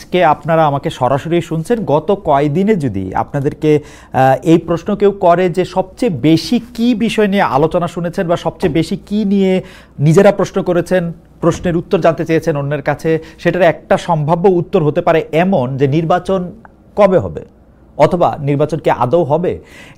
আজকে আপনারা আমাকে সরাসরি শুনছেন। গত কয়েকদিনে যদি আপনাদেরকে এই প্রশ্ন কেউ করে যে সবচেয়ে বেশি কি বিষয় নিয়ে আলোচনা শুনেছেন বা সবচেয়ে বেশি কি নিয়ে নিজেরা প্রশ্ন করেছেন, প্রশ্নের উত্তর জানতে চেয়েছেন অন্যের কাছে, সেটার একটা সম্ভাব্য উত্তর হতে পারে এমন যে নির্বাচন কবে হবে অথবা নির্বাচন কি আদৌ হবে।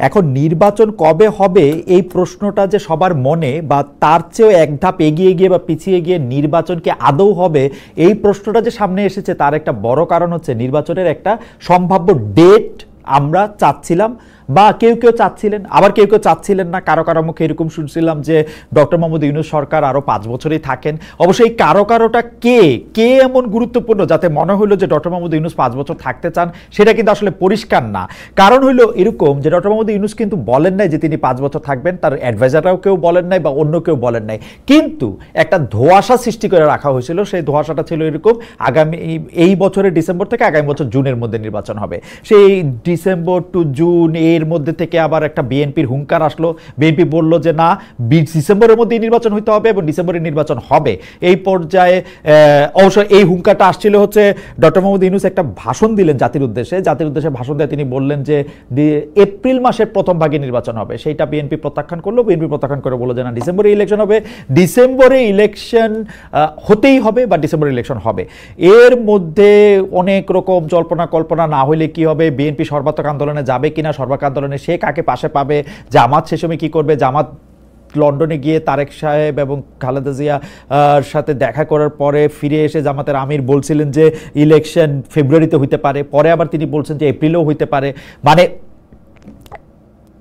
এখন নির্বাচন কবে হবে এই প্রশ্নটা যে সবার মনে বা তার চেয়েও এক ধাপ এগিয়ে গিয়ে বা পিছিয়ে গিয়ে নির্বাচন কি আদৌ হবে এই প্রশ্নটা যে সামনে এসেছে তার একটা বড় কারণ হচ্ছে নির্বাচনের একটা সম্ভাব্য ডেট আমরা চাচ্ছিলাম বা কেউ কেউ চাচ্ছিলেন, আবার কেউ কেউ চাচ্ছিলেন না। কারো কারো মুখে এরকম শুনছিলাম যে ডক্টর মোহাম্মদ ইউনূস সরকার আরও 5 বছরই থাকেন। অবশ্যই কারো কারোটা কে এমন গুরুত্বপূর্ণ যাতে মনে হইলো যে ডক্টর মোহাম্মদ ইউনূস 5 বছর থাকতে চান, সেটা কিন্তু আসলে পরিষ্কার না। কারণ হইলো এরকম যে ডক্টর মোহাম্মদ ইউনূস কিন্তু বলেন নাই যে তিনি 5 বছর থাকবেন, তার অ্যাডভাইজাররাও কেউ বলেন নাই বা অন্য কেউ বলেন নাই, কিন্তু একটা ধোঁয়াশা সৃষ্টি করে রাখা হয়েছিল। সেই ধোঁয়াশাটা ছিল এরকম, আগামী এই বছরের ডিসেম্বর থেকে আগামী বছর জুনের মধ্যে নির্বাচন হবে। সেই ডিসেম্বর টু জুন এর মধ্যে থেকে আবার একটা বিএনপির হুঙ্কার আসলো। বিএনপি বলল যে না, ডিসেম্বরের মধ্যেই নির্বাচন হইতে হবে এবং ডিসেম্বরে নির্বাচন হবে। এই পর্যায়ে অবশ্য এই হুঙ্কারটা আসছিল হচ্ছে ডক্টর মোহাম্মদ ইউনূস একটা ভাষণ দিলেন জাতির উদ্দেশ্যে ভাষণ দিয়ে তিনি বললেন যে এপ্রিল মাসের প্রথম ভাগে নির্বাচন হবে। সেইটা বিএনপি প্রত্যাখ্যান করলো। বিএনপি প্রত্যাখ্যান করে বললো যে না, ডিসেম্বরে ইলেকশন হবে, ডিসেম্বরে ইলেকশন হতেই হবে বা ডিসেম্বরে ইলেকশন হবে। এর মধ্যে অনেক রকম জল্পনা কল্পনা, না হইলে কি হবে, বিএনপি সর্বাত্মক আন্দোলনে যাবে কিনা, সর্বাত্মক আন্দোলনে সে কাকে পাশে পাবে, জামাত সে সময় কি করবে। জামাত লন্ডনে গিয়ে তারেক সাহেব এবং খালেদা জিয়ার সাথে দেখা করার পরে ফিরে এসে জামাতের আমির বলছিলেন যে ইলেকশন ফেব্রুয়ারিতে হইতে পারে, পরে আবার তিনি বলছেন যে এপ্রিলেও হইতে পারে। মানে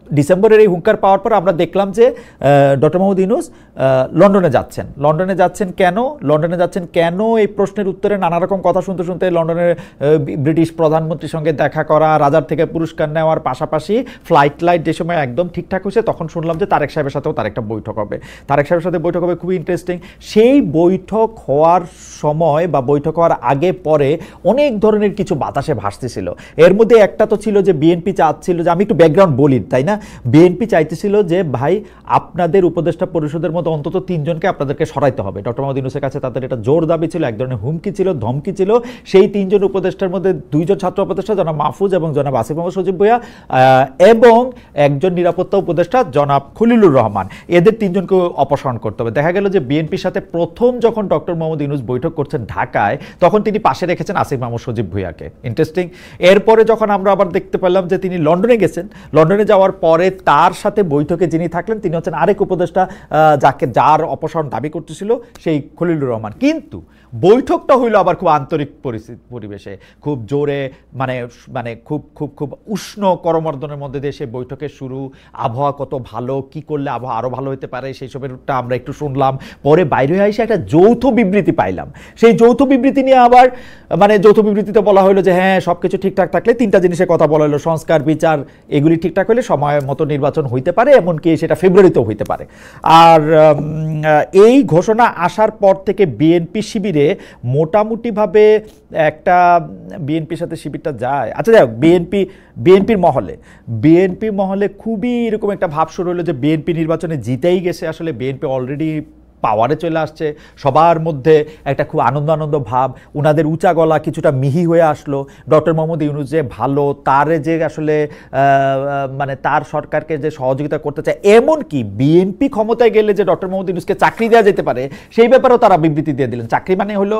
ডিসেম্বরের এই হুঙ্কার পাওয়ার পর আমরা দেখলাম যে ডক্টর মোহাম্মদ ইউনূস লন্ডনে যাচ্ছেন কেন এই প্রশ্নের উত্তরে নানা রকম কথা শুনতে শুনতে লন্ডনের ব্রিটিশ প্রধানমন্ত্রীর সঙ্গে দেখা করা, রাজার থেকে পুরস্কার নেওয়ার পাশাপাশি ফ্লাইট যে সময় একদম ঠিকঠাক হয়েছে তখন শুনলাম যে তারেক সাহেবের সাথেও তার একটা বৈঠক হবে। তারেক সাহেবের সাথে বৈঠক হবে, খুবই ইন্টারেস্টিং। সেই বৈঠক হওয়ার সময় বা বৈঠক হওয়ার আগে পরে অনেক ধরনের কিছু বাতাসে ভাসতেছিল। এর মধ্যে একটা তো ছিল যে বিএনপি চাচ্ছিল যে, আমি একটু ব্যাকগ্রাউন্ড বলি তাই না, বিএনপি চাইতেছিল যে ভাই আপনাদের উপদেষ্টা পরিষদের মধ্যে অন্তত 3 জনকে আপনাদেরকে সরাইতে হবে। ডক্টর মোহাম্মদ ইউনূসের কাছে তাদের এটা জোর দাবি ছিল, এক ধরনের হুমকি ছিল, ধমকি ছিল। সেই 3 জন উপদেষ্টার মধ্যে 2 জন ছাত্র উপদেষ্টা জনাব মাহফুজ এবং জনাব আসিফ মোহাম্মদ সজীব ভুঁইয়া এবং একজন নিরাপত্তা উপদেষ্টা জনাব খলিলুর রহমান, এদের 3 জনকে অপসারণ করতে হবে। দেখা গেল যে বিএনপির সাথে প্রথম যখন ডক্টর মোহাম্মদ ইউনূস বৈঠক করছেন ঢাকায়, তখন তিনি পাশে রেখেছেন আসিফ মোহাম্মদ সজীব ভুঁইয়াকে। ইন্টারেস্টিং। এরপরে যখন আমরা আবার দেখতে পেলাম যে তিনি লন্ডনে গেছেন, লন্ডনে যাওয়ার পরে তার সাথে বৈঠকে যিনি থাকলেন তিনি হচ্ছেন আরেক উপদেষ্টা যার অপসারণ দাবি করতেছিল সেই খলিলুর রহমান। কিন্তু বৈঠকটা হইল আবার খুব আন্তরিক পরিবেশে, খুব জোরে, মানে খুব খুব খুব উষ্ণ করমর্দনের মধ্যে দিয়ে সেই বৈঠকের শুরু। আবহাওয়া কত ভালো, কি করলে আবহাওয়া আরও ভালো হতে পারে সেই সবেরটা আমরা একটু শুনলাম। পরে বাইরে এসে একটা যৌথ বিবৃতি পাইলাম। সেই যৌথ বিবৃতি নিয়ে আবার যৌথ বিবৃতিতে বলা হলো যে হ্যাঁ সব কিছু ঠিকঠাক থাকলে 3টা জিনিসের কথা বলা হলো, সংস্কার, বিচার, এগুলি ঠিকঠাক হলে সময় মতো নির্বাচন হইতে পারে, এমনকি সেটা ফেব্রুয়ারিতেও হইতে পারে। আর এই ঘোষণা আসার পর থেকে বিএনপি শিবিরে মোটামুটিভাবে একটা, বিএনপির সাথে শিবিরটা যায়, আচ্ছা যাই হোক, বিএনপির মহলে খুবই এরকম একটা ভাব শুরু হলো যে বিএনপি নির্বাচনে জিতেই গেছে। আসলে বিএনপি অলরেডি পাওয়ারে চলে আসছে, সবার মধ্যে একটা খুব আনন্দ ভাব, উনাদের উঁচা গলা কিছুটা মিহি হয়ে আসলো। ডক্টর মোহাম্মদ ইউনূস যে ভালো, তার যে আসলে তার সরকারকে যে সহযোগিতা করতে চায়, এমনকি বিএনপি ক্ষমতায় গেলে যে ডক্টর মোহাম্মদ ইউনূসকে চাকরি দেওয়া যেতে পারে সেই ব্যাপারেও তারা বিবৃতি দিয়ে দিলেন। চাকরি হলো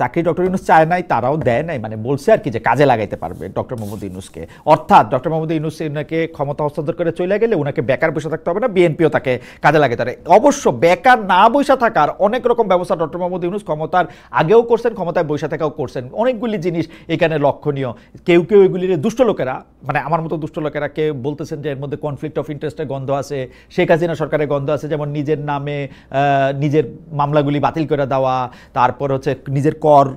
চাকরি ডক্টর ইউনূস চায় নাই, তারাও দেয় নাই, বলছে আর কি যে কাজে লাগাইতে পারবে ডক্টর মোহাম্মদ ইউনূসকে। অর্থাৎ ডক্টর মোহাম্মদ ইউনূস উনাকে ক্ষমতা হস্তান্তর করে চলে গেলে উনাকে বেকার বসে থাকতে হবে না, বিএনপিও তাকে কাজে লাগাতে পারে। অবশ্য বেকার না বসে থাকার অনেক রকম ব্যবস্থা ডক্টর মোহাম্মদ ইউনূস ক্ষমতার আগেও করছেন, ক্ষমতায় বসে থাকাও করছেন। অনেকগুলি জিনিস এখানে লক্ষণীয়। কেউ এগুলির দুষ্ট লোকেরা, আমার মতো দুষ্ট লোকেরা কেউ বলতেছেন যে এর মধ্যে কনফ্লিক্ট অফ ইন্টারেস্টের গন্ধ আছে, শেখ হাসিনা সরকারের গন্ধ আছে, যেমন নিজের নামে নিজের মামলাগুলি বাতিল করে দেওয়া, তারপর হচ্ছে নিজের কর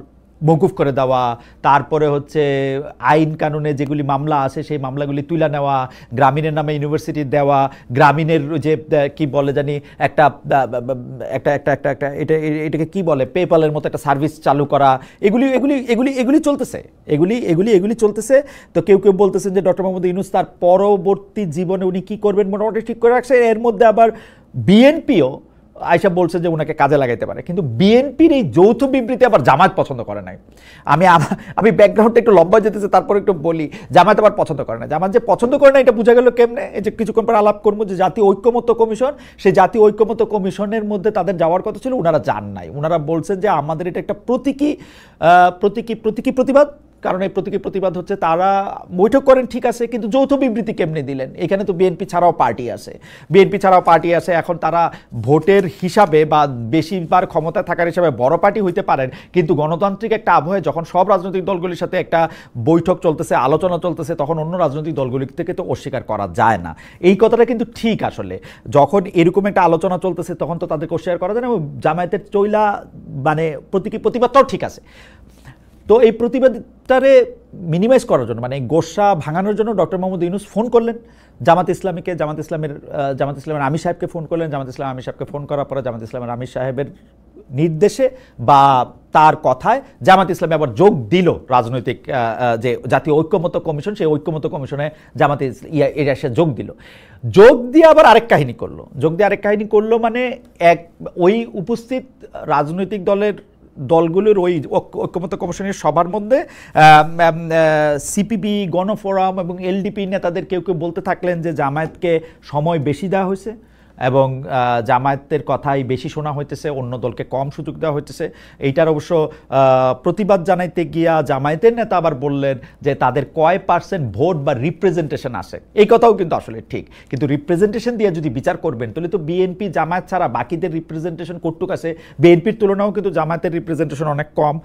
মওকুফ করে দেওয়া, তারপরে হচ্ছে আইন কানুনে যেগুলি মামলা আছে সেই মামলাগুলি তুলে নেওয়া, গ্রামীণের নামে ইউনিভার্সিটি দেওয়া, গ্রামীণের যে কি বলে জানি একটা এটাকে কি বলে, পেপ্যালের মতো একটা সার্ভিস চালু করা, এগুলি চলতেছে। তো কেউ বলতেছেন যে ডক্টর মোহাম্মদ ইউনূস তার পরবর্তী জীবনে উনি কি করবেন মোটামুটি ঠিক করে রাখছে। এর মধ্যে আবার বিএনপিও আয়শা বলছে যে ওনাকে কাজে লাগাইতে পারে, কিন্তু বিএনপির এই যৌথ বিবৃতি আবার জামায়াত পছন্দ করে নাই। আমি ব্যাকগ্রাউন্ডটা একটু লম্বা যেতেছে, তারপর একটু বলি। জামায়াত আবার পছন্দ করে না। জামায়াত যে পছন্দ করে না এটা বোঝা গেল কেমনে, এই যে কিছুক্ষণ পর আলাপ করবো যে জাতীয় ঐক্যমত্য কমিশন, সেই জাতীয় ঐক্যমত্য কমিশনের মধ্যে তাদের যাওয়ার কথা ছিল, ওনারা যান নাই। ওনারা বলছেন যে আমাদের এটা একটা প্রতীকী প্রতিবাদ, কারণ এই প্রতীকী প্রতিবাদ হচ্ছে তারা বৈঠক করেন ঠিক আছে, কিন্তু যৌথ বিবৃতি কেমনে দিলেন? এখানে তো বিএনপি ছাড়াও পার্টি আছে। এখন তারা ভোটের হিসাবে বা বেশিবার ক্ষমতায় থাকার হিসাবে বড় পার্টি হইতে পারেন, কিন্তু গণতান্ত্রিক একটা আবহে যখন সব রাজনৈতিক দলগুলির সাথে একটা বৈঠক চলতেছে, আলোচনা চলতেছে, তখন অন্য রাজনৈতিক দলগুলি থেকে তো অস্বীকার করা যায় না। এই কথাটা কিন্তু ঠিক। আসলে যখন এরকম একটা আলোচনা চলতেছে তখন তো তাদেরকে অস্বীকার করা যায় না। এবং জামায়াতের চইলা মানে প্রতীকী প্রতিবাদটাও ঠিক আছে। তো এই প্রতিবাদটারে মিনিমাইজ করার জন্য, মানে গোসা ভাঙানোর জন্য ডক্টর মোহাম্মদ ইউনূস ফোন করলেন জামাত ইসলামের আমির সাহেবকে ফোন করলেন। জামাত ইসলামের আমির সাহেবকে ফোন করার পরে জামাত ইসলামের আমির সাহেবের নির্দেশে বা তার কথায় জামাত ইসলামে আবার যোগ দিল রাজনৈতিক যে জাতীয় ঐক্যমত্য কমিশন, সেই ঐক্যমত্য কমিশনে জামাত এসে যোগ দিয়ে আবার আরেক কাহিনী করলো। মানে ওই উপস্থিত রাজনৈতিক দলগুলোর ওই ঐক্যমত্য কমিশনের সবার মধ্যে সিপিবি, গণফোরাম এবং এলডিপি নেতাদের কেউ বলতে থাকলেন যে জামায়াতকে সময় বেশি দেওয়া হয়েছে এবং জামায়াতের কথাই বেশি শোনা হইতেছে, অন্য দলকে কম সুযোগ দেওয়া হইতেছে। এইটার অবশ্য প্রতিবাদ জানাইতে গিয়া জামায়াতের নেতা আবার বললেন যে তাদের কয় % ভোট বা রিপ্রেজেন্টেশন আসে। এই কথাও কিন্তু আসলে ঠিক, কিন্তু রিপ্রেজেন্টেশন দিয়ে যদি বিচার করবেন তাহলে তো বিএনপি জামায়াত ছাড়া বাকিদের রিপ্রেজেন্টেশন কতটুকু আছে? বিএনপির তুলনাও কিন্তু জামায়াতের রিপ্রেজেন্টেশন অনেক কম,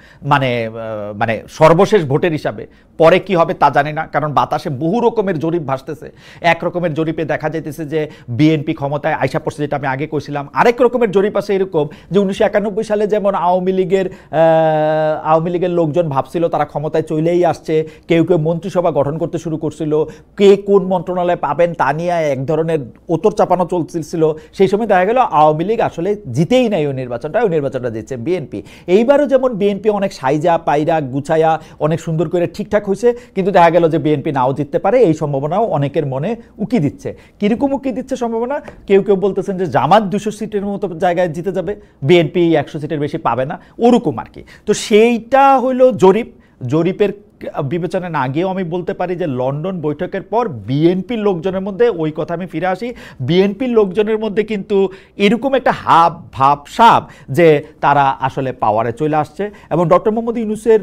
মানে সর্বশেষ ভোটের হিসাবে। পরে কি হবে তা জানি না, কারণ বাতাসে বহু রকমের জরিপ ভাসতেছে। এক রকমের জরিপে দেখা যাইতেছে যে বিএনপি ক্ষমতায় আইসা পড়ছে, যেটা আমি আগে কইছিলাম। আরেক রকমের জরিপ আছে এরকম যে 1991 সালে যেমন আওয়ামী লীগের লোকজন ভাবছিল তারা ক্ষমতায় চলেই আসছে, কেউ মন্ত্রিসভা গঠন করতে শুরু করছিল, কে কোন মন্ত্রণালয় পাবেন তা নিয়ে এক ধরনের ওতর চাপানো চলছিল। সেই সময় দেখা গেল আওয়ামী লীগ আসলে জিতেই নাই ওই নির্বাচনটা জিতছে বিএনপি। এইবারও যেমন বিএনপি অনেক সাইজা পাইরা গুছায়া অনেক সুন্দর করে ঠিকঠাক হয়েছে, কিন্তু দেখা গেল যে বিএনপি নাও জিততে পারে, এই সম্ভাবনাও অনেকের মনে উকি দিচ্ছে। কিরকম উকি দিচ্ছে সম্ভাবনা? কেউ বলতেছেন যে জামাত 200 সিটের মতো জায়গায় জিতে যাবে, বিএনপি 100 সিটের বেশি পাবে না, ওরকম আর কি। তো সেইটা হইল জরিপের বিবেচনা না গিয়েও আমি বলতে পারি যে লন্ডন বৈঠকের পর বিএনপির লোকজনের মধ্যে, ওই কথা আমি ফিরে আসি, বিএনপির লোকজনের মধ্যে কিন্তু এরকম একটা ভাব যে তারা আসলে পাওয়ারে চলে আসছে এবং ডক্টর মোহাম্মদ ইউনূসের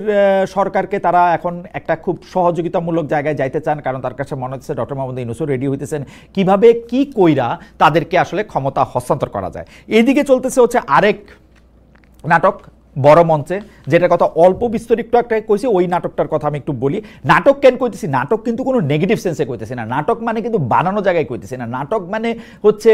সরকারকে তারা এখন একটা খুব সহযোগিতামূলক জায়গায় যাইতে চান, কারণ তার কাছে মনে হচ্ছে ডক্টর মোহাম্মদ ইউনূসও রেডি হইতেছেন কিভাবে কি কইরা তাদেরকে আসলে ক্ষমতা হস্তান্তর করা যায়। এদিকে চলতেছে হচ্ছে আরেক নাটক বড় মঞ্চে, যেটার কথা অল্প বিস্তর একটু একটা কইছি, ওই নাটকটার কথা আমি একটু বলি। নাটক কেন কইতেছি? নাটক কিন্তু কোনো নেগেটিভ সেন্সে কইতেছি না, নাটক মানে কিন্তু বানানো জায়গায় কইতেছি না, নাটক মানে হচ্ছে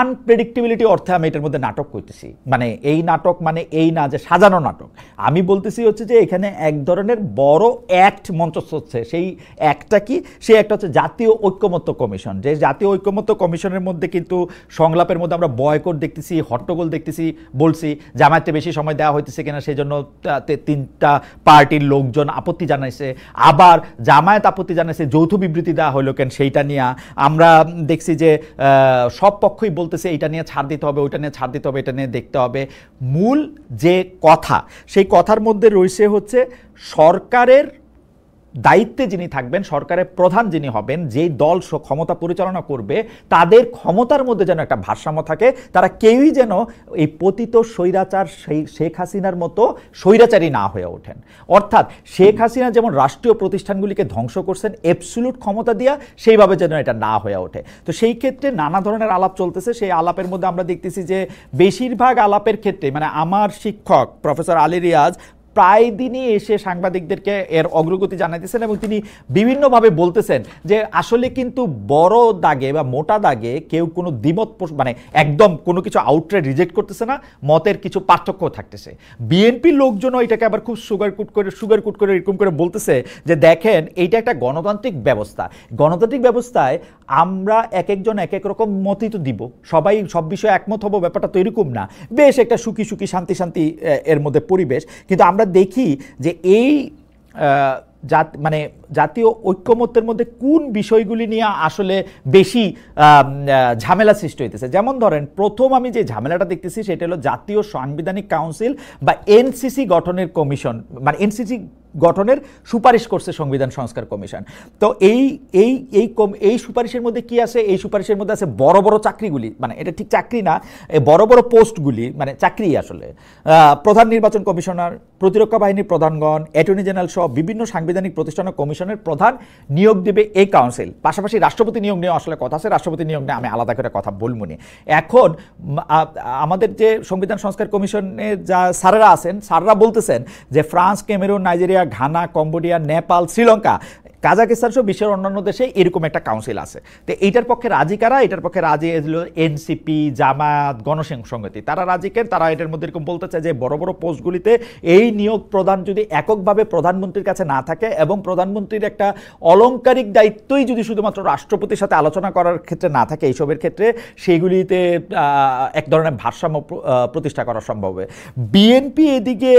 আনপ্রেডিক্টেবিলিটি অর্থে আমি এটার মধ্যে নাটক করতেছি। মানে এই নাটক মানে এই না যে সাজানো নাটক, আমি বলতেছি হচ্ছে যে এখানে এক ধরনের বড় অ্যাক্ট মঞ্চস্থ হচ্ছে। সেই অ্যাক্টটা কি? সেই একটা হচ্ছে জাতীয় ঐক্যমত্য কমিশন। যে জাতীয় ঐক্যমত্য কমিশনের মধ্যে কিন্তু সংলাপের মধ্যে আমরা বয়কট দেখতেছি, হট্টগোল দেখতেছি, বলছি জামায়াতে বেশি সময় দেওয়া হইতেছে কিনা সেই জন্য 3টা পার্টির লোকজন আপত্তি জানাইছে, আবার জামায়াত আপত্তি জানাইছে, যৌথ বিবৃতি দেওয়া হইলো কেন সেইটা নিয়ে আমরা দেখছি যে সব পক্ষ বলতেছে এটা নিয়ে ছাড় দিতে হবে, ওইটা নিয়ে ছাড় দিতে হবে, এটা নিয়ে দেখতে হবে। মূল যে কথা, সেই কথার মধ্যে রয়েছে হচ্ছে সরকারের দায়িত্বে যিনি থাকবেন, সরকারের প্রধান যিনি হবেন, যেই দল ক্ষমতা পরিচালনা করবে, তাদের ক্ষমতার মধ্যে যেন একটা ভারসাম্য থাকে, তারা কেউই যেন এই পতিত স্বৈরাচার শেখ হাসিনার মতো স্বৈরাচারী না হয়ে ওঠেন। অর্থাৎ শেখ হাসিনা যেমন রাষ্ট্রীয় প্রতিষ্ঠানগুলিকে ধ্বংস করছেন অ্যাবসলিউট ক্ষমতা দিয়া, সেইভাবে যেন এটা না হয়ে ওঠে। তো সেই ক্ষেত্রে নানা ধরনের আলাপ চলতেছে। সেই আলাপের মধ্যে আমরা দেখতেছি যে বেশিরভাগ আলাপের ক্ষেত্রে, মানে আমার শিক্ষক প্রফেসর আলী রিয়াজ প্রায় দিনই এসে সাংবাদিকদেরকে এর অগ্রগতি জানাইতেছেন এবং তিনি বিভিন্নভাবে বলতেছেন যে আসলে কিন্তু বড় দাগে বা মোটা দাগে কেউ কোনো দ্বিমত, মানে একদম কোনো কিছু আউটরে রিজেক্ট করতেছে না, মতের কিছু পার্থক্য থাকতেছে। বিএনপির লোকজনও এটাকে আবার খুব সুগারকুট করে এরকম করে বলতেছে যে দেখেন এইটা একটা গণতান্ত্রিক ব্যবস্থা, গণতান্ত্রিক ব্যবস্থায় আমরা এক একজন এক এক রকম মতই তো দিব, সবাই সব বিষয়ে একমত হবো, ব্যাপারটা তো এরকম না, বেশ একটা সুখী শান্তি এর মধ্যে পরিবেশ। কিন্তু আমরা দেখি যে এই মানে জাতীয় ঐক্যমত্যের মধ্যে কোন বিষয়গুলি নিয়ে আসলে বেশি ঝামেলা সৃষ্টি হইতেছে। যেমন ধরেন প্রথম আমি যে ঝামেলাটা দেখতেছি সেটা হলো জাতীয় সাংবিধানিক কাউন্সিল বা এনসিসি গঠনের কমিশন, মানে এনসিসি গঠনের সুপারিশ করছে সংবিধান সংস্কার কমিশন। তো এই সুপারিশের মধ্যে কি আছে? এই সুপারিশের মধ্যে আছে বড় বড় চাকরিগুলি, মানে এটা ঠিক চাকরি না, বড় বড় পোস্টগুলি, মানে চাকরি আসলে প্রধান নির্বাচন কমিশনার, প্রতিরক্ষা বাহিনীর প্রধানগণ, অ্যাটর্নি জেনারেল সহ বিভিন্ন সাংবিধানিক প্রতিষ্ঠান ও কমিশনের প্রধান নিয়োগ দেবে এই কাউন্সিল। পাশাপাশি রাষ্ট্রপতি নিয়োগ নিয়ে আসলে কথা আছে, রাষ্ট্রপতি নিয়োগ নিয়ে আমি আলাদা করে কথা বলবো না। এখন আমাদের যে সংবিধান সংস্কার কমিশনের যা স্যারেরা আছেন, স্যাররা বলতেছেন যে France, Cameroon, Nigeria, Ghana, Cambodia, Nepal, Sri Lanka, Kazakhstan সহ বিশ্বের অন্যান্য দেশে এরকম একটা কাউন্সিল আছে। তো এইটার পক্ষে রাজি কারা? এটার পক্ষে রাজি এনসিপি, জামায়াত, গণসংহতি, তারা রাজি কেন? তারা এটার মধ্যে এরকম বলতে চায় যে বড় বড় পোস্টগুলিতে এই নিয়োগ প্রদান যদি এককভাবে প্রধানমন্ত্রীর কাছে না থাকে এবং প্রধানমন্ত্রীর একটা অলংকারিক দায়িত্বই যদি শুধুমাত্র রাষ্ট্রপতির সাথে আলোচনা করার ক্ষেত্রে না থাকে, এইসবের ক্ষেত্রে সেইগুলিতে এক ধরনের ভারসাম্য প্রতিষ্ঠা করা সম্ভব হবে। বিএনপি এদিকে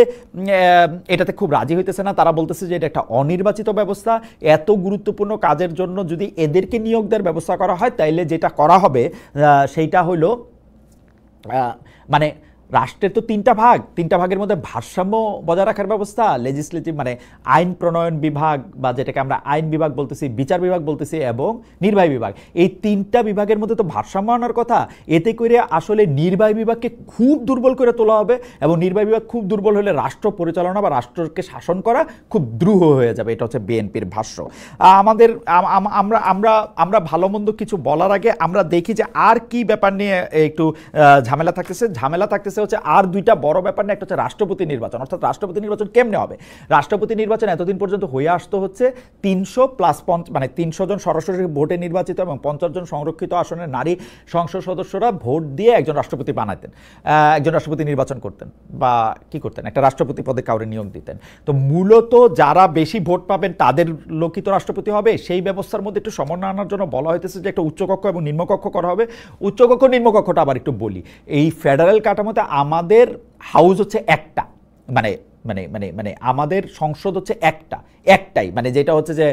এটাতে খুব রাজি হইতেছে না। তারা বলতেছে যে এটা একটা অনির্বাচিত ব্যবস্থা, এত গুরুত্বপূর্ণ কাজের জন্য যদি এদেরকে নিয়োগ দেওয়ার ব্যবস্থা করা হয় তাইলে যেটা করা হবে সেইটা হলো মানে রাষ্ট্রের তো তিনটা ভাগের মধ্যে ভারসাম্য বজায় রাখার ব্যবস্থা, লেজিসলেটিভ মানে আইন প্রণয়ন বিভাগ বা যেটাকে আমরা আইন বিভাগ বলতেছি, বিচার বিভাগ বলতেছি এবং নির্বাহী বিভাগ, এই তিনটা বিভাগের মধ্যে তো ভারসাম্য আনার কথা। এতে করে আসলে নির্বাহী বিভাগকে খুব দুর্বল করে তোলা হবে এবং নির্বাহী বিভাগ খুব দুর্বল হলে রাষ্ট্র পরিচালনা বা রাষ্ট্রকে শাসন করা খুব দ্রুহ হয়ে যাবে। এটা হচ্ছে বিএনপির ভাষ্য। আমাদের আমরা ভালো মন্দ কিছু বলার আগে আমরা দেখি যে আর কি ব্যাপার নিয়ে একটু ঝামেলা থাকতেছে হচ্ছে আর দুইটা বড় ব্যাপার না। একটা হচ্ছে রাষ্ট্রপতি নির্বাচন, অর্থাৎ রাষ্ট্রপতি নির্বাচন কেমনে হবে। রাষ্ট্রপতি নির্বাচন এতদিন পর্যন্ত হয়ে আসতো হচ্ছে 300+5, মানে 300 জন সরাসরি ভোটে নির্বাচিত এবং 50 জন সংরক্ষিত আসনের নারী সংসদ সদস্যরা ভোট দিয়ে একজন রাষ্ট্রপতি বানাতেন, একজন রাষ্ট্রপতি নির্বাচন করতেন বা কি করতেন, একটা রাষ্ট্রপতি পদে কাউরে নিয়োগ দিতেন। তো মূলত যারা বেশি ভোট পাবেন তাদের লোকই তো রাষ্ট্রপতি হবে। সেই ব্যবস্থার মধ্যে একটু সমন্বয় আনার জন্য বলা হইতেছে যে একটা উচ্চকক্ষ এবং নিম্নকক্ষ করা হবে। উচ্চকক্ষ নিম্নকক্ষটা আবার একটু বলি, এই ফেডারেল কাঠামোতে আমাদের হাউস হচ্ছে একটা, মানে মানে মানে মানে আমাদের সংসদ হচ্ছে একটাই, মানে যেটা হচ্ছে যে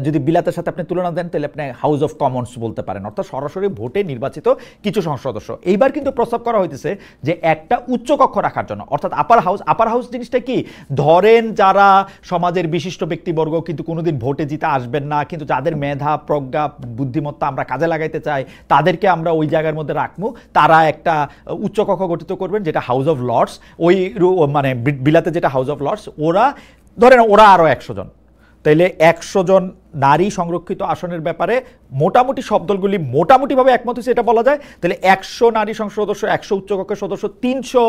যদি বিলাতের সাথে আপনি তুলনা দেন তাহলে আপনি হাউস অফ কমন্স বলতে পারেন, অর্থাৎ সরাসরি ভোটে নির্বাচিত কিছু সংসদ সদস্য। এইবার কিন্তু প্রস্তাব করা হইতেছে যে একটা উচ্চকক্ষ রাখার জন্য, অর্থাৎ আপার হাউস জিনিসটা কি, ধরেন যারা সমাজের বিশিষ্ট ব্যক্তিবর্গ কিন্তু কোনোদিন ভোটে জিতে আসবেন না, কিন্তু যাদের মেধা, প্রজ্ঞা, বুদ্ধিমত্তা আমরা কাজে লাগাইতে চাই, তাদেরকে আমরা ওই জায়গার মধ্যে রাখবো। তারা একটা উচ্চকক্ষ গঠিত করবেন যেটা হাউস অফ লর্ডস, ওই মানে বিলাতে যেটা হাউস অফ লর্ডস, ধরেন ওরা আরও 100 জন, তাইলে 100 জন নারী সংরক্ষিত আসনের ব্যাপারে মোটামুটি সব দলগুলি মোটামুটিভাবে একমত হয়েছে, এটা বলা যায়। তাহলে 100 নারী সংসদ সদস্য, 100 উচ্চকক্ষের সদস্য, 300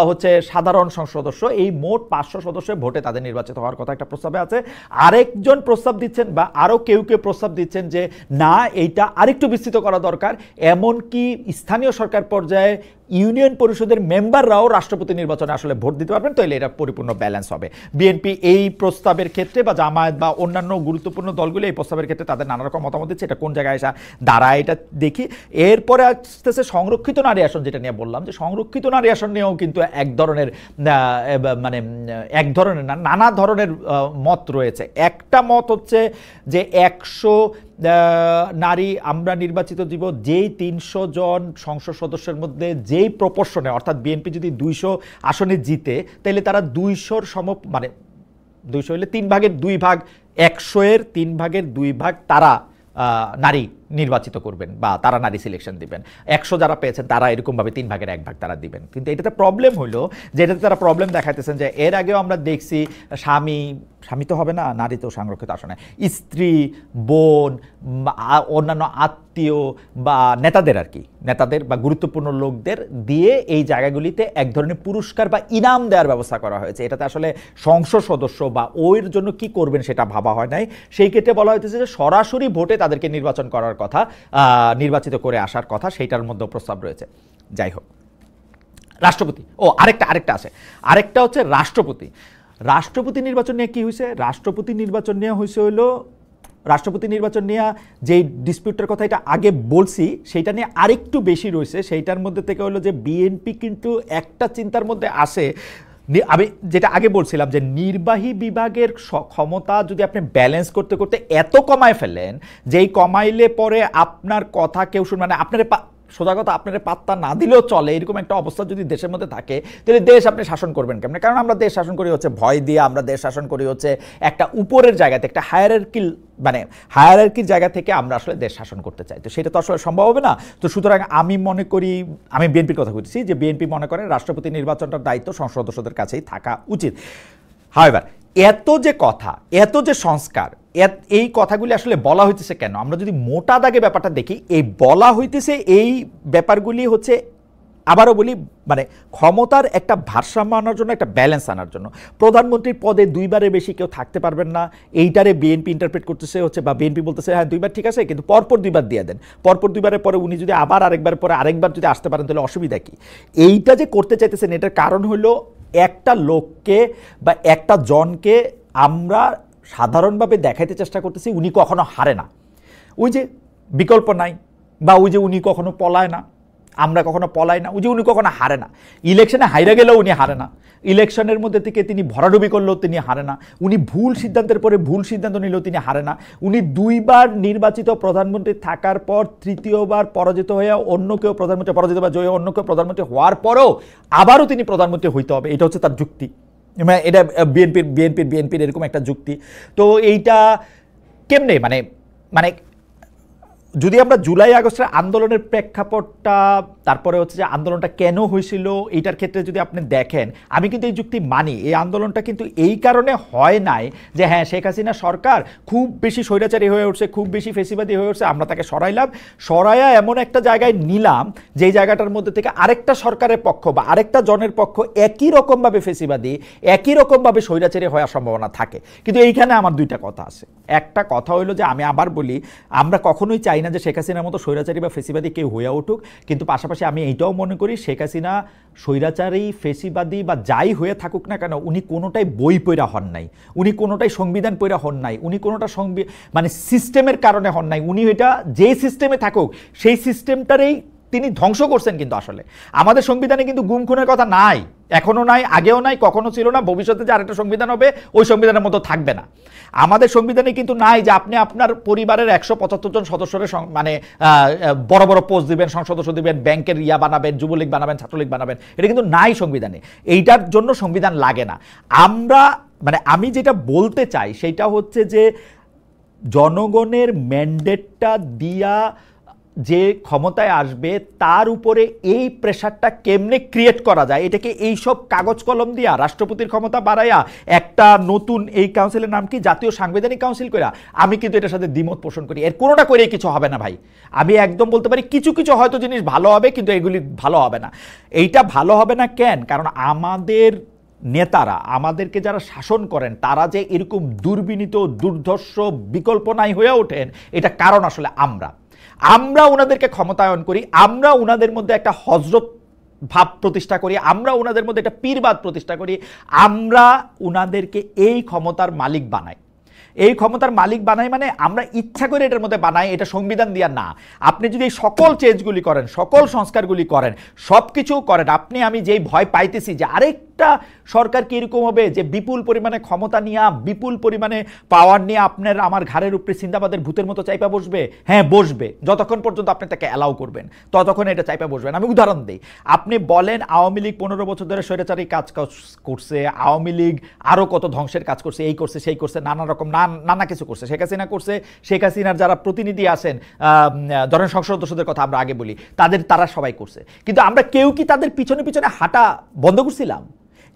হচ্ছে সাধারণ সংসদ সদস্য, এই মোট 500 সদস্যের ভোটে তাদের নির্বাচিত হওয়ার কথা একটা প্রস্তাবে আছে। আরেকজন প্রস্তাব দিচ্ছেন বা আরও কেউ প্রস্তাব দিচ্ছেন যে না, এইটা আরেকটু বিস্তৃত করা দরকার, এমনকি স্থানীয় সরকার পর্যায়ে ইউনিয়ন পরিষদের মেম্বাররাও রাষ্ট্রপতি নির্বাচনে আসলে ভোট দিতে পারবেন, তাহলে এটা পরিপূর্ণ ব্যালেন্স হবে। বিএনপি এই প্রস্তাবের ক্ষেত্রে বা জামায়াত বা অন্যান্য গুরুত্বপূর্ণ দলগুলো এই প্রস্তাবের ক্ষেত্রে তাদের নানা রকম মতামত দিচ্ছে। এটা কোন জায়গায় আসা দাঁড়ায় এটা দেখি। এরপরে আসতেছে সংরক্ষিত নারী আসন, যেটা নিয়ে বললাম যে সংরক্ষিত নারী আসন নিয়েও কিন্তু এক ধরনের না, নানা ধরনের মত রয়েছে। একটা মত হচ্ছে যে 100 নারী আমরা নির্বাচিত দিব, যেই 300 জন সংসদ সদস্যের মধ্যে যেই প্রপোর্শনে, অর্থাৎ বিএনপি যদি 200 আসনে জিতে তাহলে তারা 200-র মানে 200 হলে 3 ভাগের 2 ভাগ, 100-এর 3 ভাগের 2 ভাগ তারা নারী নির্বাচিত করবেন বা তারা নারী সিলেকশন দিবেন। 100 যারা পেয়েছেন তারা এরকমভাবে 3 ভাগের 1 ভাগ তারা দিবেন। কিন্তু এটাতে প্রবলেম হলো যে এটাতে তারা প্রবলেম দেখাইতেছেন যে এর আগেও আমরা দেখছি স্বামী তো হবে না, নারী তো সংরক্ষিত আসনে, স্ত্রী, বোন, অন্যান্য আত্মীয় বা নেতাদের বা গুরুত্বপূর্ণ লোকদের দিয়ে এই জায়গাগুলিতে এক ধরনের পুরস্কার বা ইনাম দেওয়ার ব্যবস্থা করা হয়েছে। এটাতে আসলে সংসদ সদস্য বা ওর জন্য কি করবেন সেটা ভাবা হয় নাই। সেই ক্ষেত্রে বলা হয়েছে যে সরাসরি ভোটে তাদেরকে নির্বাচন করার কথা, নির্বাচিত করে আসার কথা, সেইটার মধ্যে প্রস্তাব রয়েছে। যাই হোক, রাষ্ট্রপতি আরেকটা আছে, আরেকটা হচ্ছে রাষ্ট্রপতি নির্বাচন নিয়ে কি হয়েছে। রাষ্ট্রপতি নির্বাচন নিয়ে যে ডিসপিউটের কথা এটা আগে বলছি, সেইটা নিয়ে আরেকটু বেশি রয়েছে। সেইটার মধ্যে থেকে হলো যে বিএনপি কিন্তু একটা চিন্তার মধ্যে আসে আমি যেটা আগে বলছিলাম যে নির্বাহী বিভাগের ক্ষমতা যদি আপনি ব্যালেন্স করতে করতে এত কমায় ফেলেন, যেই কমাইলে পরে আপনার কথা কেউ শুনবে না, আপনার সোজা কথা আপনার পাত্তা না দিলেও চলে, এরকম একটা অবস্থা যদি দেশের মধ্যে থাকে, তাহলে দেশ আপনি শাসন করবেন কেমন? কারণ আমরা দেশ শাসন করি হচ্ছে ভয় দিয়ে, আমরা দেশ শাসন করি হচ্ছে একটা উপরের জায়গাতে, একটা হায়ারার্কির জায়গা থেকে আমরা আসলে দেশ শাসন করতে চাই। তো সেটা তো আসলে সম্ভব হবে না। তো সুতরাং আমি মনে করি, আমি বিএনপির কথা বলছি, যে বিএনপি মনে করে রাষ্ট্রপতি নির্বাচনটার দায়িত্ব সংসদ সদস্যদের কাছেই থাকা উচিত। হাওয়েভার এত যে কথা, এত যে সংস্কার, এই কথাগুলি আসলে বলা হইতেছে কেন? আমরা যদি মোটা দাগে ব্যাপারটা দেখি, এই বলা হইতেছে এই ব্যাপারগুলি হচ্ছে, আবারও বলি, মানে ক্ষমতার একটা ভারসাম্য আনার জন্য, একটা ব্যালেন্স আনার জন্য। প্রধানমন্ত্রীর পদে 2 বারের বেশি কেউ থাকতে পারবেন না, এইটারে বিএনপি ইন্টারপ্রেট করতেছে হচ্ছে, বা বিএনপি বলতেছে হ্যাঁ 2 বার ঠিক আছে, কিন্তু পরপর 2 বার দিয়ে দেন। পরপর 2 বারের পরে উনি যদি আবার আরেকবার পরে আরেকবার যদি আসতে পারেন, তাহলে অসুবিধা কি? এইটা যে করতে চাইতেছেন, এটার কারণ হলো একটা লোককে বা একটা জনকে আমরা সাধারণভাবে দেখাইতে চেষ্টা করতেছি উনি কখনো হারে না, ওই যে বিকল্প নাই, বা ওই যে উনি কখনো পলায় না, আমরা কখনো পলাই না, ওই যে উনি কখনো হারে না, ইলেকশনে হাইরা গেলেও উনি হারে না, ইলেকশনের মধ্যে থেকে তিনি ভরাডুবি করলেও তিনি হারে না, উনি ভুল সিদ্ধান্তের পরে ভুল সিদ্ধান্ত নিলেও তিনি হারে না, উনি 2 বার নির্বাচিত প্রধানমন্ত্রী থাকার পর 3য়-বার পরাজিত হয়ে অন্য কেউ প্রধানমন্ত্রী, পরাজিত বা জয়ী অন্য কেউ প্রধানমন্ত্রী হওয়ার পরেও আবারও তিনি প্রধানমন্ত্রী হইতে হবে, এটা হচ্ছে তার যুক্তি। এটা বিএনপির এরকম একটা যুক্তি। তো এইটা কেমনে মানে মানে যদি আমরা জুলাই আগস্টের আন্দোলনের প্রেক্ষাপটটা, তারপরে হচ্ছে যে আন্দোলনটা কেন হয়েছিল, এইটার ক্ষেত্রে যদি আপনি দেখেন, আমি কিন্তু এই যুক্তি মানি। এই আন্দোলনটা কিন্তু এই কারণে হয় নাই যে হ্যাঁ শেখ হাসিনা সরকার খুব বেশি স্বৈরাচারী হয়ে উঠছে, খুব বেশি ফেসিবাদী হয়ে উঠছে, আমরা তাকে সরাইয়া এমন একটা জায়গায় নিলাম যেই জায়গাটার মধ্যে থেকে আরেকটা সরকারের পক্ষ বা আরেকটা জনের পক্ষ একই রকমভাবে ফেসিবাদী, একই রকমভাবে স্বৈরাচারী হওয়ার সম্ভাবনা থাকে। কিন্তু এইখানে আমার 2টা কথা আছে। একটা কথা হইলো যে, আমি আবার বলি, আমরা কখনোই চাই না যে শেখ হাসিনার মতো স্বৈরাচারী বা ফেসিবাদী কেউ হয়ে উঠুক, কিন্তু পাশাপাশি আমি এইটাও মনে করি শেখ হাসিনা স্বৈরাচারী, ফেসিবাদী বা যাই হয়ে থাকুক না কেন, উনি কোনোটাই বই পড়া হন নাই, উনি কোনোটাই সংবিধান পড়া হন নাই, উনি কোনোটা মানে সিস্টেমের কারণে হন নাই, উনি এটা যে সিস্টেমে থাকুক সেই সিস্টেমটারই তিনি ধ্বংস করছেন। কিন্তু আসলে আমাদের সংবিধানে কিন্তু গুম খুনের কথা নাই, এখনো নাই, আগেও নাই, কখনো ছিল না, ভবিষ্যতে যে আরেকটা সংবিধান হবে ওই সংবিধানের মতো থাকবে না। আমাদের সংবিধানে কিন্তু নাই যে আপনি আপনার পরিবারের 175 জন সদস্যের মানে বড় বড় পোস্ট দিবেন, সংসদ সদস্য দিবেন, ব্যাংকের বানাবেন, যুবলীগ বানাবেন, ছাত্রলীগ বানাবেন, এটা কিন্তু নাই সংবিধানে। এইটার জন্য সংবিধান লাগে না। আমি যেটা বলতে চাই সেটা হচ্ছে যে জনগণের ম্যান্ডেটটা দিয়া যে ক্ষমতায় আসবে তার উপরে এই প্রেশারটা কেমনে ক্রিয়েট করা যায়, এটাকে এইসব কাগজ কলম দিয়া রাষ্ট্রপতির ক্ষমতা বাড়াইয়া একটা নতুন এই কাউন্সিলের নাম কি জাতীয় সাংবিধানিক কাউন্সিল কইরা, আমি কিন্তু এটার সাথে দ্বিমত পোষণ করি। এর কোনোটা করেই কিছু হবে না ভাই। আমি একদম বলতে পারি কিছু কিছু হয়তো জিনিস ভালো হবে, কিন্তু এগুলি ভালো হবে না। এইটা ভালো হবে না কেন? কারণ আমাদের নেতারা, আমাদেরকে যারা শাসন করেন, তারা যে এরকম দুর্বিনীত, দুর্ধর্ষ, বিকল্প নাই হয়ে ওঠেন, এটা কারণ আসলে আমরা ওনাদেরকে ক্ষমতায়ন করি, আমরা ওনাদের মধ্যে একটা হযরত ভাব প্রতিষ্ঠা করি, আমরা ওনাদের মধ্যে একটা পীরবাদ প্রতিষ্ঠা করি, আমরা ওনাদেরকে এই ক্ষমতার মালিক বানাই। এই ক্ষমতার মালিক বানাই মানে আমরা ইচ্ছা করে এটার মধ্যে বানাই, এটা সংবিধান দিয়া না। আপনি যদি এই সকল চেঞ্জগুলি করেন, সকল সংস্কারগুলি করেন, সব কিছু করেন, আমি যেই ভয় পাইতেছি যে আরেকটা সরকার কি এরকম হবে যে বিপুল পরিমাণে ক্ষমতা নিয়ে, বিপুল পরিমাণে পাওয়ার নিয়ে আপনার আমার ঘাড়ের উপরে সিন্দাবাদের ভূতের মতো চাইপা বসবে। হ্যাঁ বসবে, যতক্ষণ পর্যন্ত আপনি তাকে অ্যালাউ করবেন ততক্ষণ এটা চাইপা বসবেন। আমি উদাহরণ দিই, আপনি বলেন আওয়ামী লীগ 15 বছর ধরে স্বৈরাচারী কাজ করছে, আওয়ামী লীগ আরও কত ধ্বংসের কাজ করছে, এই করছে সেই করছে, নানা রকম নানা কিছু করছে, শেখ হাসিনা করছে, শেখ হাসিনার যারা প্রতিনিধি আছেন, ধরেন সংসদ সদস্যদের কথা আমরা আগে বলি, তারা সবাই করছে। কিন্তু আমরা কেউ কি তাদের পিছনে পিছনে হাঁটা বন্ধ করছিলাম?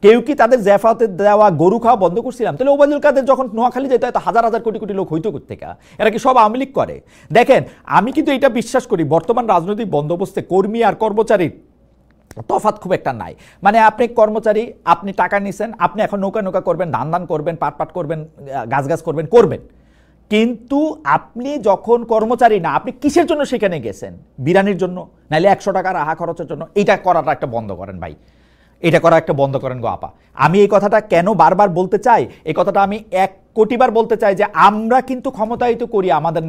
কেউ কি তাদের জ্যাফাতে দেওয়া গরু খাওয়া বন্ধ করছিলাম? তাহলে ওবায়দুল কাদের যখন নোয়াখালী যেত এত হাজার হাজার কোটি কোটি লোক হইতো কোত্থেকে? এরা কি সব আওয়ামী লীগ করে? দেখেন, আমি কিন্তু এটা বিশ্বাস করি, বর্তমান রাজনৈতিক বন্দোবস্তে কর্মী আর কর্মচারীর তফাৎ খুব একটা নাই। মানে আপনি কর্মচারী, আপনি টাকা নিছেন, আপনি এখন নৌকা করবেন, ধান করবেন, পাট করবেন, গাছ করবেন, কিন্তু আপনি যখন কর্মচারী না, আপনি কিসের জন্য সেখানে গেছেন? বিরানির জন্য, নাহলে 100 টাকার আহা খরচের জন্য? এইটা করাটা একটা বন্ধ করেন ভাই। এটা করা একটা বন্ধ করেন গো আপা। আমি এই কথাটা কেন বারবার বলতে চাই, এই কথাটা আমি 1 কোটিবার বলতে চাই যে আমরা কিন্তু ক্ষমতায়িত করি আমাদের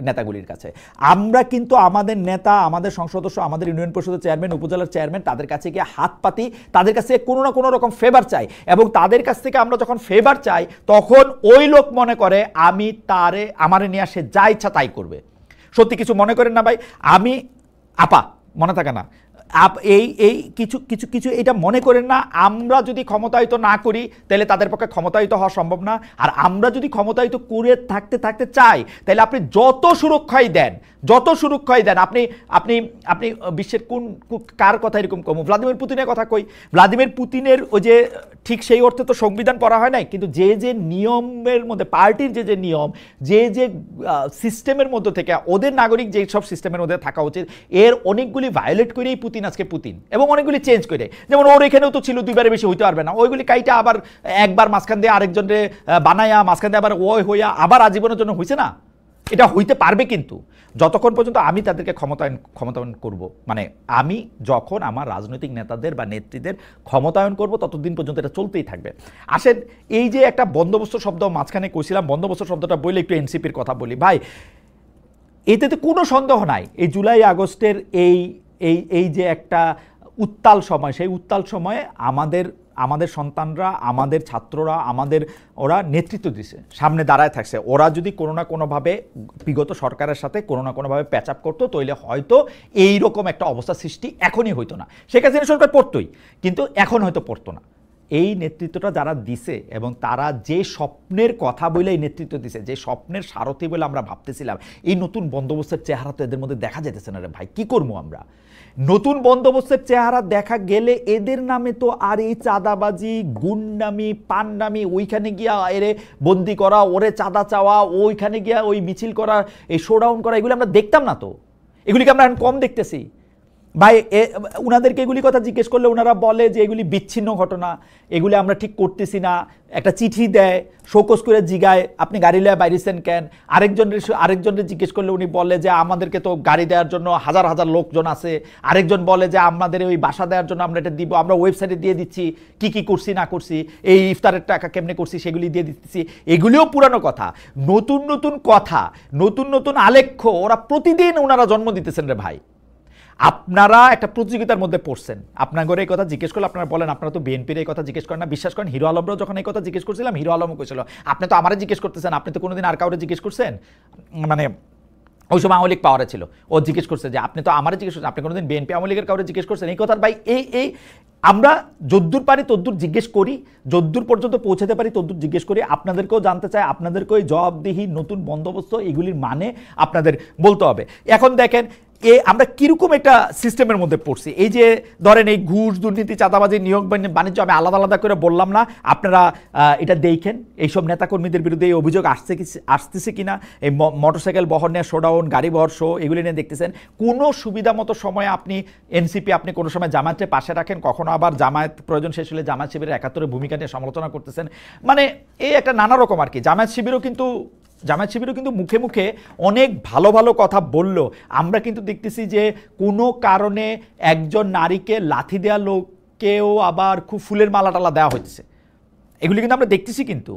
নেতাগুলির কাছে। আমরা কিন্তু আমাদের নেতা, আমাদের সংসদ সদস্য, আমাদের ইউনিয়ন পরিষদের চেয়ারম্যান, উপজেলার চেয়ারম্যান, তাদের কাছে গিয়ে হাত পাতি, তাদের কাছে কোনো না কোনো রকম ফেভার চাই। এবং তাদের কাছ থেকে আমরা যখন ফেভার চাই তখন ওই লোক মনে করে আমি আমারে নিয়ে আসে যা ইচ্ছা তাই করবে। সত্যি কিছু মনে করেন না ভাই, আমি আপা মনে থাকে না এই কিছু কিছু কিছু এটা মনে করেন না, আমরা যদি ক্ষমতায়িত না করি তাহলে তাদের পক্ষে ক্ষমতায়িত হওয়া সম্ভব না। আর আমরা যদি ক্ষমতায়িত করে থাকতে চাই তাহলে আপনি যত সুরক্ষাই দেন, আপনি আপনি আপনি বিশ্বের কার কথা এরকম কম, ভ্লাদিমির পুতিনের কথা কই, ভ্লাদিমির পুতিনের ওই যে ঠিক সেই অর্থে তো সংবিধান পড়া হয় নাই, কিন্তু যে নিয়মের মধ্যে পার্টির যে নিয়ম, যে সিস্টেমের মধ্যে থেকে ওদের নাগরিক যে সব সিস্টেমের মধ্যে থাকা উচিত, এর অনেকগুলি ভায়োলেট করেই পুতিন আজকে পুতিন, এবং অনেকগুলি চেঞ্জ করে। যেমন ওর এখানেও তো ছিল 2বারের বেশি হইতে পারবে না, ওইগুলি কাইটা আবার একবার মাঝখান দিয়ে আরেকজনরে বানায়া, মাঝখান দিয়ে আবার ওই হইয়া আবার আজীবনের জন্য হয়েছে না। এটা হইতে পারবে, কিন্তু যতক্ষণ পর্যন্ত আমি তাদেরকে ক্ষমতায়ন করব, মানে আমি যখন আমার রাজনৈতিক নেতাদের বা নেত্রীদের ক্ষমতায়ন করব ততদিন পর্যন্ত এটা চলতেই থাকবে। আসেন, এই যে একটা বন্দোবস্ত শব্দ মাঝখানে কইছিলাম, বন্দোবস্ত শব্দটা বলে একটু এনসিপির কথা বলি ভাই। এতে তো কোনো সন্দেহ নাই এই জুলাই আগস্টের এই যে একটা উত্তাল সময়, সেই উত্তাল সময়ে আমাদের সন্তানরা, আমাদের ছাত্ররা, ওরা নেতৃত্ব দিছে, সামনে দাঁড়ায় থাকছে। ওরা যদি কোনো না কোনোভাবে বিগত সরকারের সাথে কোনো না কোনোভাবে প্যাচ আপ করতো তাহলে হয়তো এইরকম একটা অবস্থা সৃষ্টি এখনই হইতো না। শেখ হাসিনা সরকার পড়তোই, কিন্তু এখন হয়তো পড়তো না। এই নেতৃত্বটা যারা দিছে এবং তারা যে স্বপ্নের কথা বলে এই নেতৃত্ব দিছে, যে স্বপ্নের সারথি বলে আমরা ভাবতেছিলাম, এই নতুন বন্দোবস্তের চেহারা তো এদের মধ্যে দেখা যেতেছে না রে ভাই। কি করবো আমরা? নতুন বন্দোবস্তের চেহারা দেখা গেলে এদের নামে তো আর এই চাঁদাবাজি, গুন্ডামি, পান্ডামি, ওইখানে গিয়া এরে বন্দি করা, ওরে চাঁদা চাওয়া, ওইখানে গিয়া ওই মিছিল করা, এই শোডাউন করা, এগুলি আমরা দেখতাম না তো। এগুলিকে আমরা এখন কম দেখতেছি ভাই। উনাদেরকে এগুলি কথা জিজ্ঞেস করলে ওনারা বলে যে এগুলি বিচ্ছিন্ন ঘটনা, এগুলি আমরা ঠিক করতেছি না। একটা চিঠি দেয়, শোকস করে জিগায় আপনি গাড়ি লয়ে বাইরেছেন কেন। আরেকজনের জিজ্ঞেস করলে উনি বলে যে আমাদেরকে তো গাড়ি দেওয়ার জন্য হাজার হাজার লোকজন আছে। আরেকজন বলে যে আমাদের ওই বাসা দেওয়ার জন্য আমরা এটা দিব, আমরা ওয়েবসাইটে দিয়ে দিচ্ছি কি করছি না করছি, এই ইফতারের টাকা কেমনে করছি সেগুলি দিয়ে দিচ্ছি। এগুলিও পুরানো কথা। নতুন নতুন কথা, নতুন নতুন আলেখ্য ওরা প্রতিদিন ওনারা জন্ম দিতেছেন রে ভাই। আপনারা একটা প্রতিযোগিতার মধ্যে পড়ছেন। আপনার ঘরে এই কথা জিজ্ঞেস করলে আপনারা বলেন আপনারা তো বিএনপির এই কথা জিজ্ঞেস করেন না। বিশ্বাস করেন, হিরো আলমরাও যখন এই কথা জিজ্ঞেস করছিলাম, হিরো আলমও কইছিল আপনি তো আমারে জিজ্ঞেস করতেছেন, আপনি তো কোনোদিন আর কাউরে জিজ্ঞেস করছেন? মানে ওই সময় আওয়ামী লীগ পাওয়ারে ছিল, ও জিজ্ঞেস করছে যে আপনি তো আমারে জিজ্ঞেস করছেন, আপনি কোনোদিন বিএনপি আওয়ামী লীগের কাউরে জিজ্ঞেস করছেন? এই কথার ভাই এই আমরা যদ্দূর পারি তদ্দূর জিজ্ঞেস করি, যদ্দূর পর্যন্ত পৌঁছাতে পারি তদ্দূর জিজ্ঞেস করি। আপনাদেরকেও জানতে চাই, আপনাদেরকেও জবাবদিহি নতুন বন্দোবস্ত এগুলির মানে আপনাদের বলতে হবে। এখন দেখেন আমরা কিরকম একটা সিস্টেমের মধ্যে পড়ছি। এই যে ধরেন এই ঘুষ, দুর্নীতি, চাঁদাবাজি, নিয়োগ বাণিজ্য, আমি আলাদা আলাদা করে বললাম না, আপনারা এটা দেখেন এইসব নেতাকর্মীদের বিরুদ্ধে এই অভিযোগ আসতেছে কিনা। এই মোটরসাইকেল বহর নিয়ে শোডাউন, গাড়ি বহর শো, এগুলি নিয়ে দেখতেছেন। কোনো সুবিধা মতো সময়ে আপনি এনসিপি, আপনি কোনো সময় জামায়াতের পাশে রাখেন, কখনো আবার জামায়াত প্রয়োজন শেষ হলে জামায়াত শিবিরের ৭১-এর ভূমিকা নিয়ে সমালোচনা করতেছেন। মানে এই একটা নানা রকম আর কি। জামায়াত শিবিরও কিন্তু মুখে মুখে অনেক ভালো ভালো কথা বলল। আমরা কিন্তু দেখতেছি যে কোনো কারণে একজন নারীকে লাথি দেওয়া লোককেও আবার খুব ফুলের মালা টালা দেওয়া হচ্ছে। এগুলি কিন্তু আমরা দেখতেছি। কিন্তু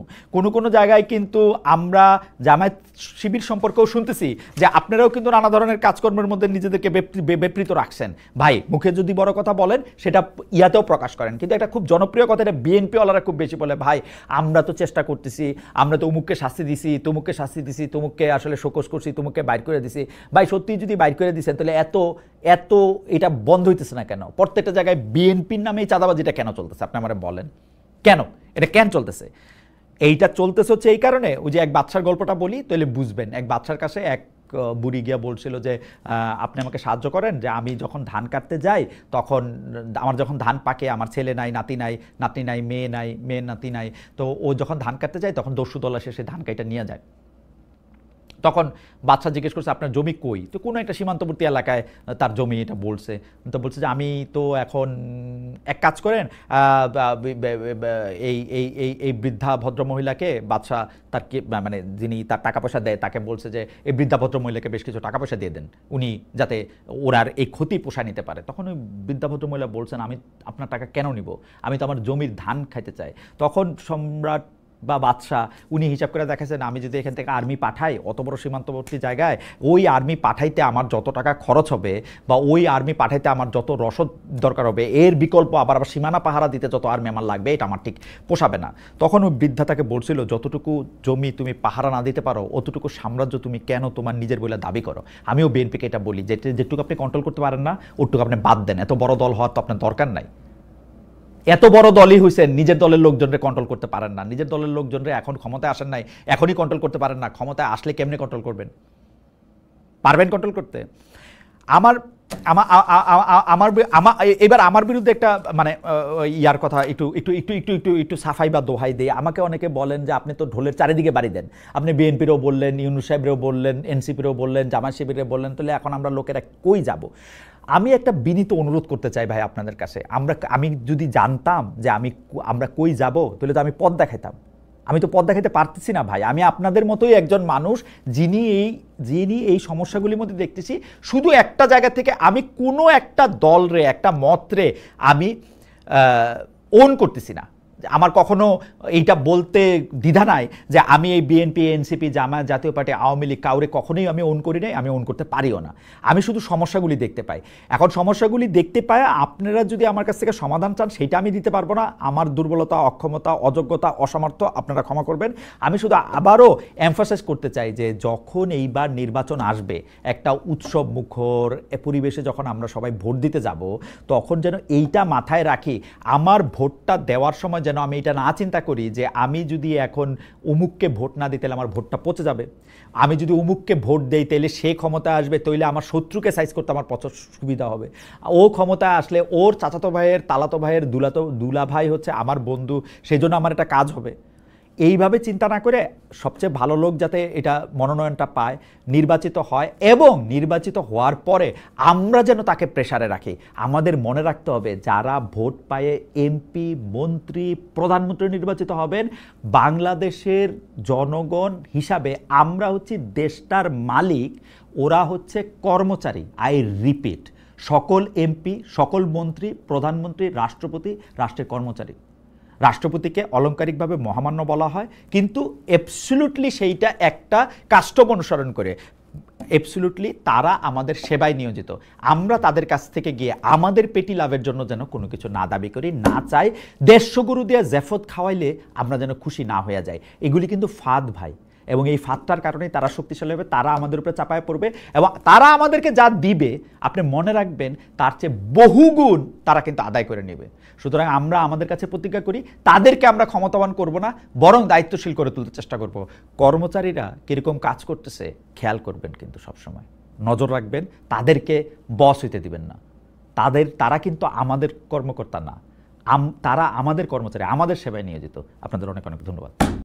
কোনো জায়গায় কিন্তু আমরা জামায়াত শিবির সম্পর্কেও শুনতেছি যে আপনারাও কিন্তু নানা ধরনের কাজকর্মের মধ্যে নিজেদেরকে বিবৃত রাখছেন। ভাই মুখে যদি বড় কথা বলেন সেটা ইয়াতেও প্রকাশ করেন। কিন্তু একটা খুব জনপ্রিয় কথা, এটা বিএনপি ওয়ালারা খুব বেশি বলে, ভাই আমরা তো চেষ্টা করতেছি, আমরা তো অমুককে শাস্তি দিছি, তমুককে শাস্তি দিছি, তমুককে আসলে শোকস করছি, তমুককে বাইর করে দিছি। ভাই সত্যি যদি বাইর করে দিচ্ছেন তাহলে এত এটা বন্ধ হইতেছে না কেন? প্রত্যেকটা জায়গায় বিএনপির নামে এই চাঁদাবাজিটা কেন চলতেছে আপনি আমারে বলেন? কেন এটা চলতেছে? এইটা চলতেছে হচ্ছে এই কারণে, ওই যে এক বাদশার গল্পটা বলি তাহলে বুঝবেন। এক বাদশার কাছে এক বুড়ি গিয়া বলছিল যে আপনি আমাকে সাহায্য করেন, যে আমি যখন ধান কাটতে যাই তখন আমার যখন ধান পাকে, আমার ছেলে নাই, নাতি নাই, মেয়ে নাই, মেয়ের নাতি নাই, তো ও যখন ধান কাটতে যায় তখন দস্যু দল এসে সে ধান কাইটা নিয়ে যায়। তখন বাদশা জিজ্ঞেস করছে আপনার জমি কই, তো কোনো একটা সীমান্তবর্তী এলাকায় তার জমি, এটা বলছে। তো বলছে যে আমি তো এখন এক কাজ করেন, এই এই এই এই বৃদ্ধা ভদ্রমহিলাকে বাদশা তার মানে যিনি তার টাকা পয়সা দেয় তাকে বলছে যে এই বৃদ্ধা ভদ্রমহিলাকে বেশ কিছু টাকা পয়সা দিয়ে দেন, উনি যাতে ওরার এই ক্ষতি পোষায় নিতে পারে। তখন ওই বৃদ্ধা ভদ্রমহিলা বলছেন আমি আপনার টাকা কেন নিব, আমি তো আমার জমির ধান খাইতে চাই। তখন সম্রাট বা বাদশাহ উনি হিসাব করে দেখাচ্ছেন আমি যদি এখান থেকে আর্মি পাঠাই অত বড় সীমান্তবর্তী জায়গায়, ওই আর্মি পাঠাইতে আমার যত টাকা খরচ হবে বা ওই আর্মি পাঠাইতে আমার যত রসদ দরকার হবে, এর বিকল্প আবার সীমানা পাহারা দিতে যত আর্মি আমার লাগবে, এটা আমার ঠিক পোষাবে না। তখন ওই বৃদ্ধা তাকে বলছিল যতটুকু জমি তুমি পাহারা না দিতে পারো অতটুকু সাম্রাজ্য তুমি কেন তোমার নিজের বলে দাবি করো। আমিও বিএনপিকে এটা বলি যে যেটুকু আপনি কন্ট্রোল করতে পারেন না ওটুকু আপনি বাদ দেন, এত বড় দল হওয়ার তো আপনার দরকার নাই। এত বড় দলই হয়েছেন, নিজের দলের লোকজনরে কন্ট্রোল করতে পারেন না, নিজের দলের লোকজনরে এখন ক্ষমতায় আসেন নাই এখনই কন্ট্রোল করতে পারেন না, ক্ষমতায় আসলে কেমনে কন্ট্রোল করবেন, পারবেন কন্ট্রোল করতে? আমার এবার আমার বিরুদ্ধে একটা মানে ইয়ার কথা একটু একটু একটু একটু একটু একটু সাফাই বা দোহাই দিয়ে আমাকে অনেকে বলেন যে আপনি তো ঢোলের চারিদিকে বাড়ি দেন, আপনি বিএনপিরও বললেন, ইউনূস সাহেবরেও বললেন, এনসিপিরও বললেন, জামায়াত শিবিরেও বললেন, তাহলে এখন আমরা লোকেরা কই যাব? আমি একটা বিনীত অনুরোধ করতে চাই ভাই আপনাদের কাছে, আমি যদি জানতাম যে আমরা কই যাব তাহলে তো আমি পথ দেখাইতাম। আমি তো পথ দেখাতে পারতেছি না ভাই। আমি আপনাদের মতোই একজন মানুষ যিনি এই সমস্যাগুলির মধ্যে দেখতেছি। শুধু একটা জায়গা থেকে আমি কোনো একটা দলরে একটা মতরে আমি ওন করতেছি না। আমার কখনো এইটা বলতে দ্বিধা নাই যে আমি এই বিএনপি, এনসিপি, জামায়াত, জাতীয় পার্টি, আওয়ামী লীগ কাউরে কখনোই আমি ওন করি নাই, আমি ওন করতে পারিও না। আমি শুধু সমস্যাগুলি দেখতে পাই। এখন সমস্যাগুলি দেখতে পাই, আপনারা যদি আমার কাছ থেকে সমাধান চান সেটা আমি দিতে পারবো না। আমার দুর্বলতা, অক্ষমতা, অযোগ্যতা, অসামর্থ্য আপনারা ক্ষমা করবেন। আমি শুধু আবারও এমফাসাইজ করতে চাই যে যখন এইবার নির্বাচন আসবে, একটা উৎসব মুখর পরিবেশে যখন আমরা সবাই ভোট দিতে যাব, তখন যেন এইটা মাথায় রাখি, আমার ভোটটা দেওয়ার সময় যেন আমি এটা না চিন্তা করি যে আমি যদি এখন অমুককে ভোট না দিই তাহলে আমার ভোটটা পচে যাবে, আমি যদি অমুককে ভোট দেই তাহলে সে ক্ষমতা আসবে, তাইলে আমার শত্রুকে সাইজ করতে আমার পছন্দ সুবিধা হবে, ও ক্ষমতায় আসলে ওর চাচাতো ভাইয়ের, তালাতো ভাইয়ের, দুলা ভাই হচ্ছে আমার বন্ধু, সেই জন্য আমার একটা কাজ হবে। এইভাবে চিন্তা না করে সবচেয়ে ভালো লোক যাতে এটা মনোনয়নটা পায়, নির্বাচিত হয়, এবং নির্বাচিত হওয়ার পরে আমরা যেন তাকে প্রেসারে রাখি। আমাদের মনে রাখতে হবে যারা ভোট পায়ে এমপি, মন্ত্রী, প্রধানমন্ত্রী নির্বাচিত হবেন, বাংলাদেশের জনগণ হিসাবে আমরা হচ্ছি দেশটার মালিক, ওরা হচ্ছে কর্মচারী। আই রিপিট, সকল এমপি, সকল মন্ত্রী, প্রধানমন্ত্রী, রাষ্ট্রপতি রাষ্ট্রের কর্মচারী। রাষ্ট্রপতিকে অলংকারিকভাবে মহামান্য বলা হয়, কিন্তু অ্যাবসলিউটলি সেইটা একটা কাস্টম অনুসরণ করে। অ্যাবসলিউটলি তারা আমাদের সেবায় নিয়োজিত। আমরা তাদের কাছ থেকে গিয়ে আমাদের পেটি লাভের জন্য যেন কোনো কিছু না দাবি করি, না চাই। 150 গরু দিয়ে জেফত খাওয়াইলে আমরা যেন খুশি না হয়ে যাই। এগুলি কিন্তু ফাঁদ ভাই, এবং এই ফাঁদটার কারণেই তারা শক্তিশালী হবে, তারা আমাদের উপরে চাপায় পড়বে, এবং তারা আমাদেরকে যা দিবে আপনি মনে রাখবেন তার চেয়ে বহুগুণ তারা কিন্তু আদায় করে নেবে। সুতরাং আমরা আমাদের কাছে প্রতিজ্ঞা করি, তাদেরকে আমরা ক্ষমতাবান করব না, বরং দায়িত্বশীল করে তুলতে চেষ্টা করব। কর্মচারীরা কীরকম কাজ করতেছে খেয়াল করবেন, কিন্তু সবসময় নজর রাখবেন, তাদেরকে বস হইতে দিবেন না। তারা কিন্তু আমাদের কর্মকর্তা না, তারা আমাদের কর্মচারী, আমাদের সেবায় নিয়োজিত। আপনাদের অনেক অনেক ধন্যবাদ।